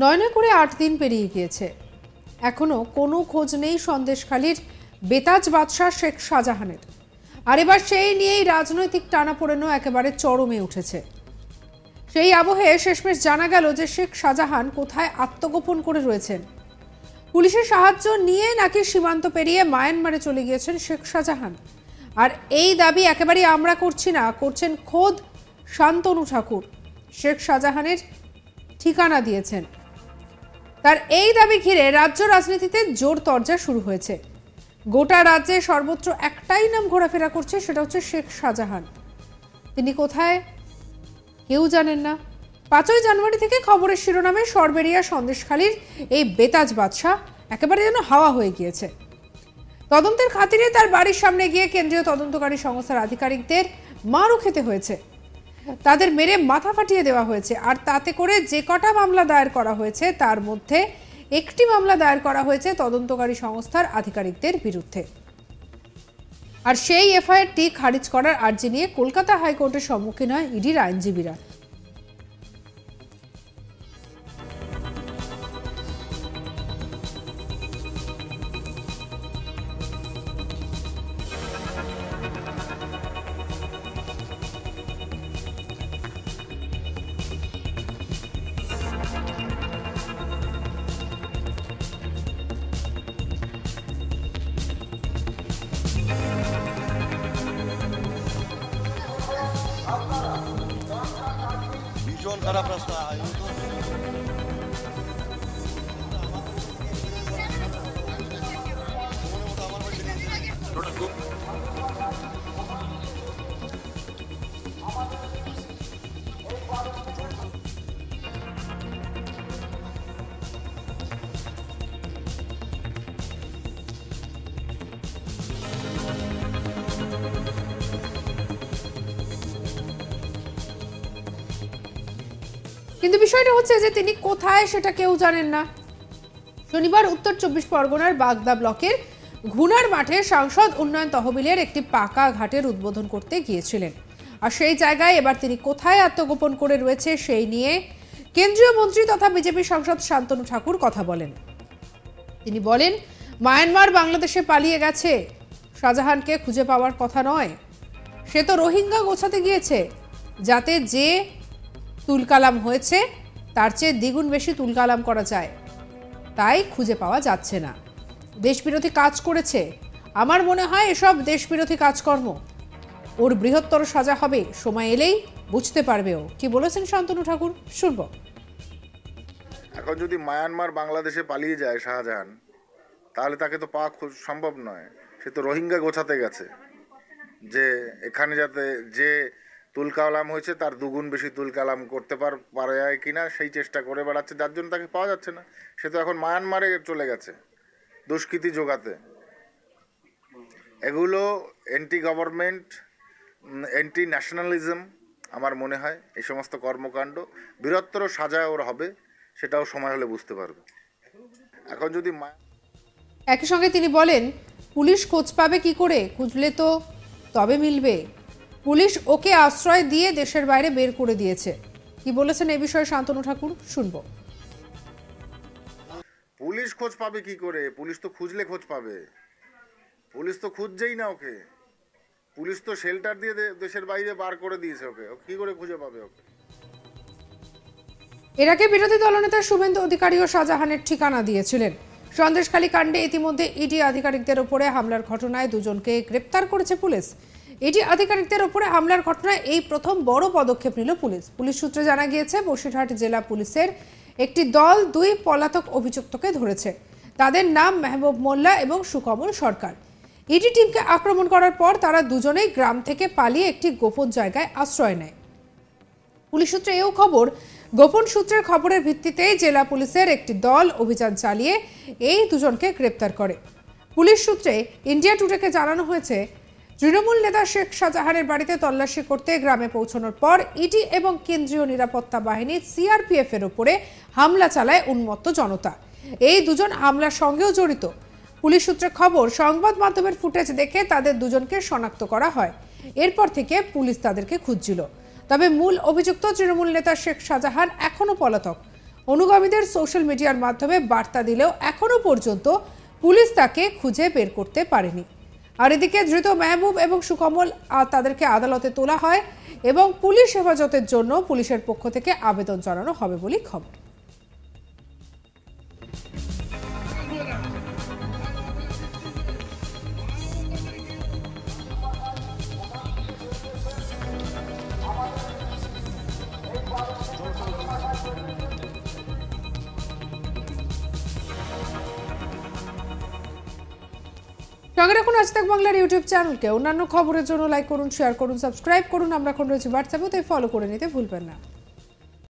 নয় করে ৮ দিন পেরিয়ে গিয়েছে, এখনো কোনো খোঁজ নেই সন্দেশখালীর বেতাজ বাদশাহ শেখ শাহজাহানের। আর এবার সেই নিয়েই রাজনৈতিক টানাপোড়েনও একেবারে চরমে উঠেছে। সেই আবহে শেষমেশ জানা গেল যে শেখ শাহজাহান কোথায় আত্মগোপন করে রয়েছেন। পুলিশের সাহায্য নিয়ে নাকি সীমান্ত পেরিয়ে মায়ানমারে চলে গিয়েছেন শেখ শাহজাহান। আর এই দাবি একেবারেই আমরা করছি না, করছেন খোদ শান্তনু ঠাকুর। শেখ শাহজাহানের ঠিকানা দিয়েছেন। তার এই দাবি ঘিরে রাজ্য রাজনীতিতে জোর তরজা শুরু হয়েছে। গোটা রাজ্যে সর্বত্র একটাই নাম ঘোরাফেরা করছে, সেটা হচ্ছে শেখ শাহজাহান। তিনি কোথায় কেউ জানেন না। 5ই জানুয়ারি থেকে খবরের শিরোনামে সরবেরিয়া সন্দেশখালীর এই বেতাজ বাদশাহ একেবারে যেন হাওয়া হয়ে গিয়েছে। তদন্তের খাতিরে তার বাড়ির সামনে গিয়ে কেন্দ্রীয় তদন্তকারী সংস্থার আধিকারিকদের মারও খেতে হয়েছে, তাদের মেরে মাথা ফাটিয়ে দেওয়া হয়েছে। আর তাতে করে যে কটা মামলা দায়ের করা হয়েছে তার মধ্যে একটি মামলা দায়ের করা হয়েছে তদন্তকারী সংস্থার আধিকারিকদের বিরুদ্ধে। আর সেই এফআইআরটি খারিজ করার আর্জি নিয়ে কলকাতা হাইকোর্টের সম্মুখীন হয় ইডির আইনজীবীরা। ভীষণ খারাপ রাস্তা। কিন্তু বিষয়টা হচ্ছে যে তিনি কোথায় সেটা কেউ জানেন না। শনিবার উত্তর 24 পরগনার বাগদা ব্লকের ঘুনার মাঠে সাংসদ উন্নয়ন তহবিলের একটি পাকা ঘাটের উদ্বোধন করতে গিয়েছিলেন। আর সেই জায়গায় এবার তিনি কোথায় আত্মগোপন করে রয়েছে সেই নিয়ে কেন্দ্রীয় মন্ত্রী তথা বিজেপি সাংসদ শান্তনু ঠাকুর কথা বলেন। তিনি বলেন, মায়ানমার বাংলাদেশে পালিয়ে গেছে, শাহজাহানকে খুঁজে পাওয়ার কথা নয়। সে তো রোহিঙ্গা গোছাতে গিয়েছে, যাতে যে তুলকালাম হয়েছে তার চেয়ে দ্বিগুণ বেশি তুলকালাম করা যায়, তাই খুঁজে পাওয়া যাচ্ছে না। দেশবিরোধী কাজ করেছে, আমার মনে হয় এসব দেশবিরোধী কাজকর্ম। ওর বৃহত্তর সাজা হবে, সময় এলেই বুঝতে পারবে ও। কি বলেছেন শান্তনু ঠাকুর, শুনব। এখন যদি মায়ানমার বাংলাদেশে পালিয়ে যায় শাহজাহান, তাহলে তাকে তো পাওয়া খুব সম্ভব নয়। সে তো রোহিঙ্গা গোছাতে গেছে, যে এখানে যাতে যে তুলকালাম হয়েছে তার দুগুণ বেশি তুলকালাম করতে পারে কিনা সেই চেষ্টা করে বেড়াচ্ছে, যার জন্য তাকে পাওয়া যাচ্ছে না। সে তো এখন মায়ানমারে চলে গেছে দুষ্কৃতি জোগাতে। এগুলো অ্যান্টি গভর্নমেন্ট, অ্যান্টি ন্যাশনালিজম। আমার মনে হয় এই সমস্ত কর্মকাণ্ড বৃহত্তর সাজা ওর হবে, সেটাও সময় হলে বুঝতে পারবে। এখন যদি একই সঙ্গে তিনি বলেন, পুলিশ খোঁজ পাবে কি করে, খুঁজলে তো তবে মিলবে। পুলিশ ওকে আশ্রয় দিয়ে দেশের বাইরে বের করে দিয়েছে। কি বলেছেন এই বিষয়ে শান্তনু ঠাকুর, শুনবো। পুলিশ খোঁজ পাবে কি করে? পুলিশ তো খুঁজলে খোঁজ পাবে। পুলিশ তো খুঁজছেই না ওকে। পুলিশ তো শেল্টার দিয়ে দেশের বাইরে বার করে দিয়েছে ওকে। কি করে খুঁজে পাবে ওকে? এর আগে বিরোধী দলনেতা শুভেন্দু অধিকারীও শাহজাহানের ঠিকানা দিয়েছিলেন। সন্দেশখালী কাণ্ডে ইতিমধ্যে ইডি আধিকারিকদের উপরে হামলার ঘটনায় দুজনকে গ্রেপ্তার করেছে পুলিশ। ইডি আধিকারিকদের উপরে হামলার ঘটনায় এই প্রথম বড় পদক্ষেপ নিল পুলিশ। পুলিশ সূত্রে জানা গিয়েছে, বসিরহাট জেলা পুলিশের একটি দল 2 পলাতক অভিযুক্তকে ধরেছে। তাদের নাম মেহবুব মোল্লা এবং সুকমল সরকার। ইডি টিমকে আক্রমণ করার পর তারা দুজনেই গ্রাম থেকে পালিয়ে একটি গোপন জায়গায় আশ্রয় নেয়। পুলিশ সূত্রে এও খবর, গোপন সূত্রের খবরের ভিত্তিতেই জেলা পুলিশের একটি দল অভিযান চালিয়ে এই দুজনকে গ্রেপ্তার করে। পুলিশ সূত্রে ইন্ডিয়া টুডেকে জানানো হয়েছে, তৃণমূল নেতা শেখ শাহজাহানের বাড়িতে তল্লাশি করতে গ্রামে পৌঁছানোর পর ইডি এবং কেন্দ্রীয় নিরাপত্তা বাহিনী সিআরপিএফ এর উপরে হামলা চালায় উন্মত্ত জনতা। এই দুজন হামলার সঙ্গেও জড়িত। পুলিশ সূত্রে খবর, সংবাদ মাধ্যমের ফুটেজ দেখে তাদের দুজনকে শনাক্ত করা হয়। এরপর থেকে পুলিশ তাদেরকে খুঁজছিল। তবে মূল অভিযুক্ত তৃণমূল নেতা শেখ শাহজাহান এখনো পলাতক। অনুগামীদের সোশ্যাল মিডিয়ার মাধ্যমে বার্তা দিলেও এখনো পর্যন্ত পুলিশ তাকে খুঁজে বের করতে পারেনি। আর এদিকে ধৃত মেহবুব এবং সুকমল তাদেরকে আদালতে তোলা হয় এবং পুলিশ হেফাজতের জন্য পুলিশের পক্ষ থেকে আবেদন জানানো হবে বলে খবর। সঙ্গে রাখুন আজ তাক বাংলার ইউটিউব চ্যানেলকে। অন্যান্য খবরের জন্য লাইক করুন, শেয়ার করুন, সাবস্ক্রাইব করুন। আমরা এখন রয়েছি হোয়াটসঅ্যাপে, তাই ফলো করে নিতে ভুলবেন না।